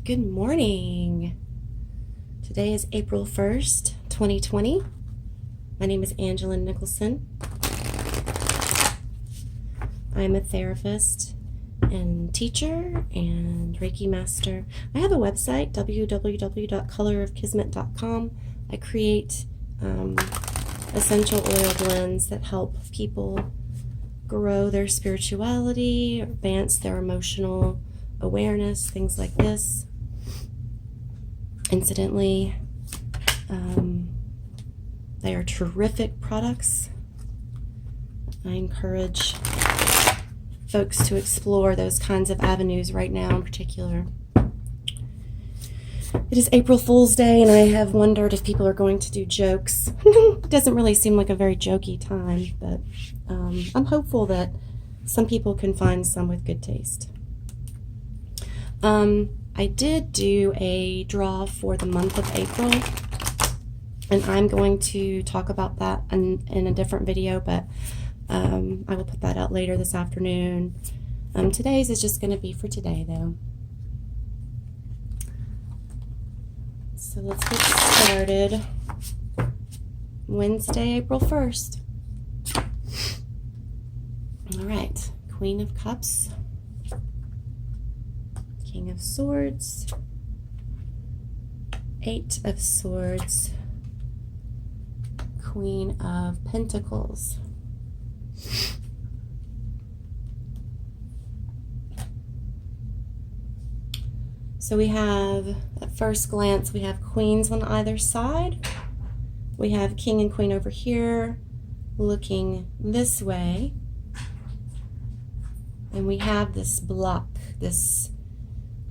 Good morning. Today is April 1st, 2020. My name is Angelyn Nicholson. I'm a therapist and teacher and Reiki master. I have a website, www.colorofkismet.com. I create essential oil blends that help people grow their spirituality, advance their emotional awareness, things like this. Incidentally, they are terrific products. I encourage folks to explore those kinds of avenues right now in particular. It is April Fool's Day, and I have wondered if people are going to do jokes. It doesn't really seem like a very jokey time, but I'm hopeful that some people can find some with good taste. I did do a draw for the month of April, and I'm going to talk about that in a different video, but I will put that out later this afternoon. Today's is just going to be for today, though. So let's get started. Wednesday, April 1st. All right, Queen of Cups, King of Swords, Eight of Swords, Queen of Pentacles. So we have, at first glance, we have queens on either side. We have king and queen over here looking this way. And we have this block, this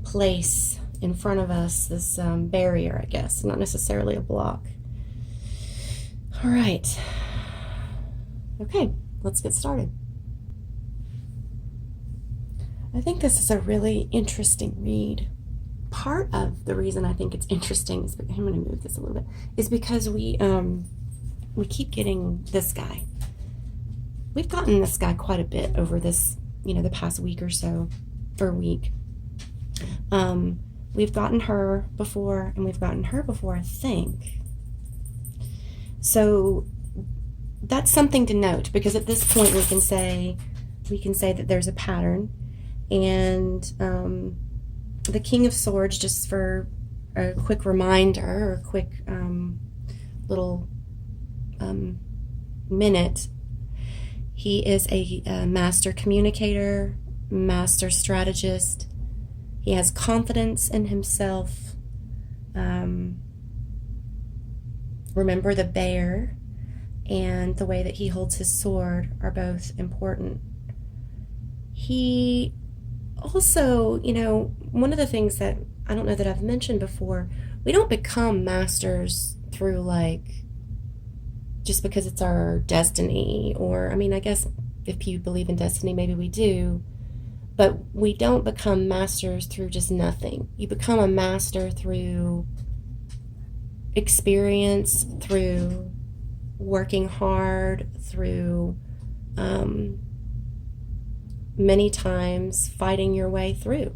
place in front of us, this barrier, I guess, not necessarily a block. All right. Okay, let's get started. I think this is a really interesting read. Part of the reason I think it's interesting is, I'm going to move this a little bit, is because we keep getting this guy. We've gotten this guy quite a bit over this, the past week or so, or week. We've gotten her before, and we've gotten her before, I think. So that's something to note, because at this point we can say that there's a pattern, and the King of Swords, just for a quick reminder, or a quick little minute, he is a master communicator, master strategist. He has confidence in himself. Remember, the bear and the way that he holds his sword are both important. He also, one of the things that I don't know that I've mentioned before, we don't become masters through just because it's our destiny, or, I guess if you believe in destiny, maybe we do, but we don't become masters through just nothing. You become a master through experience, through working hard, through many times fighting your way through.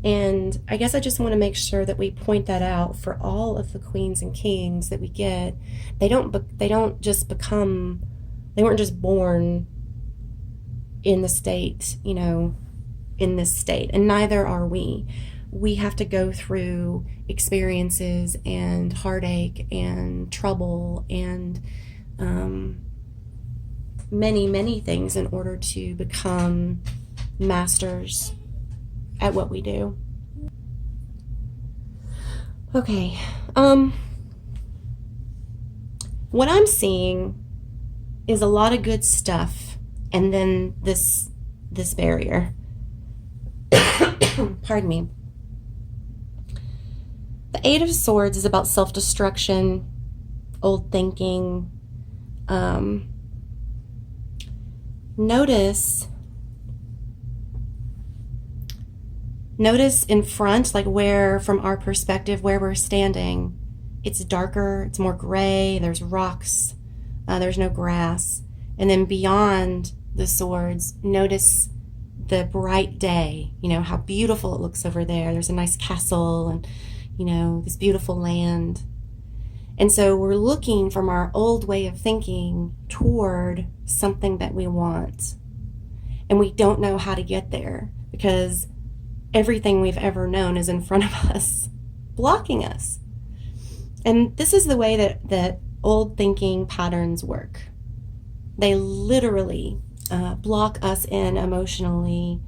And I guess I just want to make sure that we point that out for all of the queens and kings that we get. They weren't just born in the state, in this state, and neither are we. We have to go through experiences and heartache and trouble and many, many things in order to become masters at what we do. Okay, what I'm seeing is a lot of good stuff, and then this barrier. Pardon me. The Eight of Swords is about self-destruction, old thinking. Notice in front, where, from our perspective, where we're standing, it's darker, it's more gray, there's rocks, there's no grass. And then beyond the swords, notice the bright day, how beautiful it looks over there. There's a nice castle and, this beautiful land. And so we're looking from our old way of thinking toward something that we want. And we don't know how to get there because everything we've ever known is in front of us, blocking us. And this is the way that old thinking patterns work. They literally block us in emotionally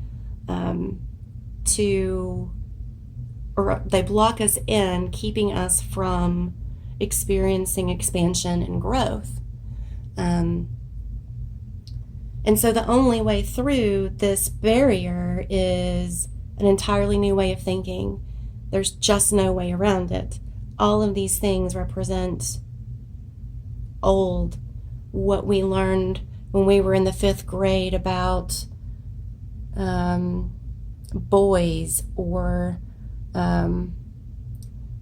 or they block us in, keeping us from experiencing expansion and growth. And so the only way through this barrier is an entirely new way of thinking. There's just no way around it. All of these things represent what we learned when we were in the 5th grade about boys, or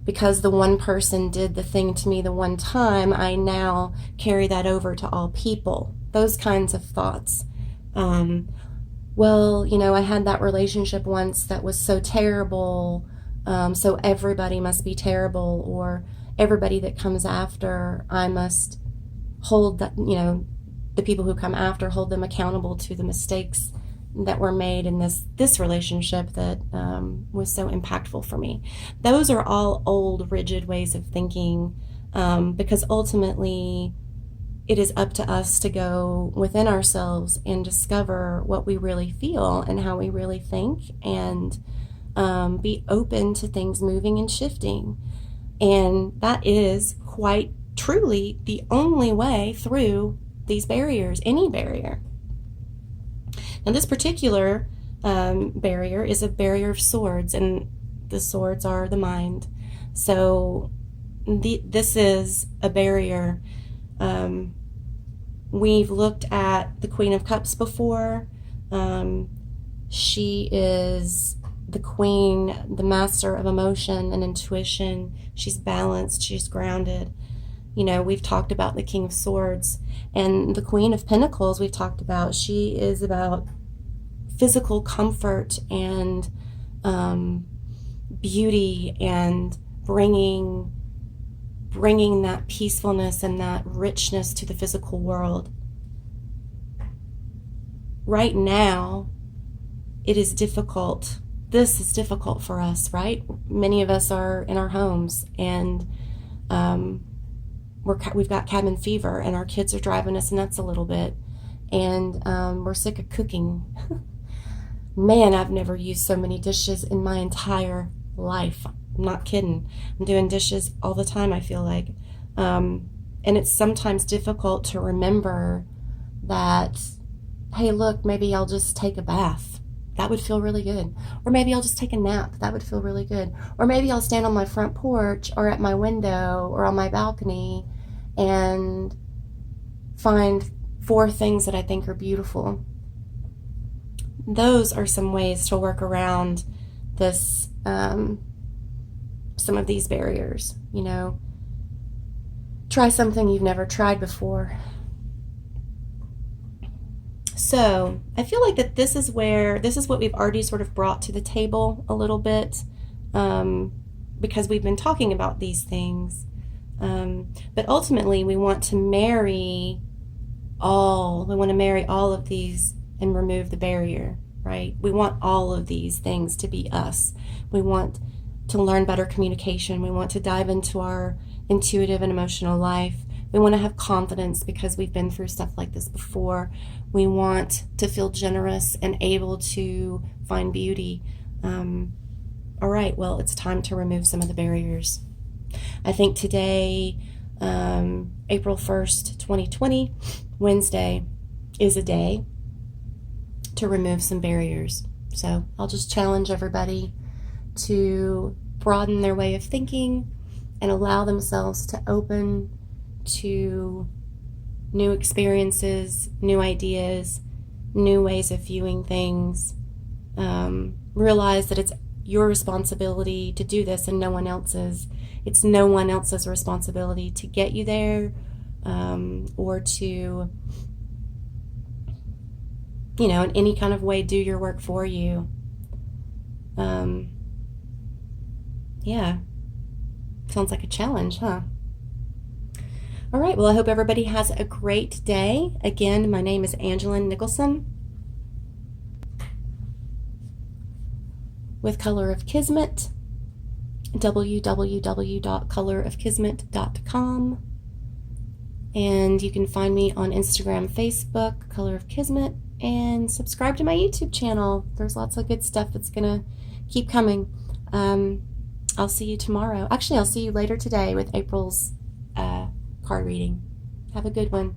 because the one person did the thing to me the one time, I now carry that over to all people. Those kinds of thoughts. Well, I had that relationship once that was so terrible, so everybody must be terrible, or everybody that comes after, I must hold that, the people who come after, hold them accountable to the mistakes that were made in this relationship that was so impactful for me. Those are all old, rigid ways of thinking, because ultimately it is up to us to go within ourselves and discover what we really feel and how we really think, and be open to things moving and shifting. And that is quite truly the only way through these barriers, any barrier. Now, this particular barrier is a barrier of swords, and the swords are the mind. So this is a barrier. We've looked at the Queen of Cups before. She is the queen, the master of emotion and intuition. She's balanced, she's grounded. We've talked about the King of Swords, and the Queen of Pentacles we've talked about. She is about physical comfort and beauty, and bringing that peacefulness and that richness to the physical world. Right now, it is difficult. This is difficult for us, right? Many of us are in our homes, and we've got cabin fever, and our kids are driving us nuts a little bit, and we're sick of cooking. Man, I've never used so many dishes in my entire life. I'm not kidding. I'm doing dishes all the time, I feel like. And it's sometimes difficult to remember that, hey, look, maybe I'll just take a bath. That would feel really good. Or maybe I'll just take a nap. That would feel really good. Or maybe I'll stand on my front porch or at my window or on my balcony and find 4 things that I think are beautiful. Those are some ways to work around this, some of these barriers. Try something you've never tried before. So I feel like that this is what we've already sort of brought to the table a little bit, because we've been talking about these things. But ultimately we want to marry all of these and remove the barrier, right? We want all of these things to be us. We want to learn better communication. We want to dive into our intuitive and emotional life. We want to have confidence because we've been through stuff like this before. We want to feel generous and able to find beauty. All right, well, it's time to remove some of the barriers. I think today, April 1st, 2020, Wednesday, is a day to remove some barriers. So I'll just challenge everybody to broaden their way of thinking and allow themselves to open to new experiences, new ideas, new ways of viewing things. Realize that it's your responsibility to do this and no one else's. It's no one else's responsibility to get you there, or to in any kind of way do your work for you. Yeah, sounds like a challenge, huh? All right, well, I hope everybody has a great day. Again, my name is Angelyn Nicholson with Color of Kismet, www.colorofkismet.com. And you can find me on Instagram, Facebook, Color of Kismet, and subscribe to my YouTube channel. There's lots of good stuff that's going to keep coming. I'll see you tomorrow. Actually, I'll see you later today with April's card reading. Have a good one.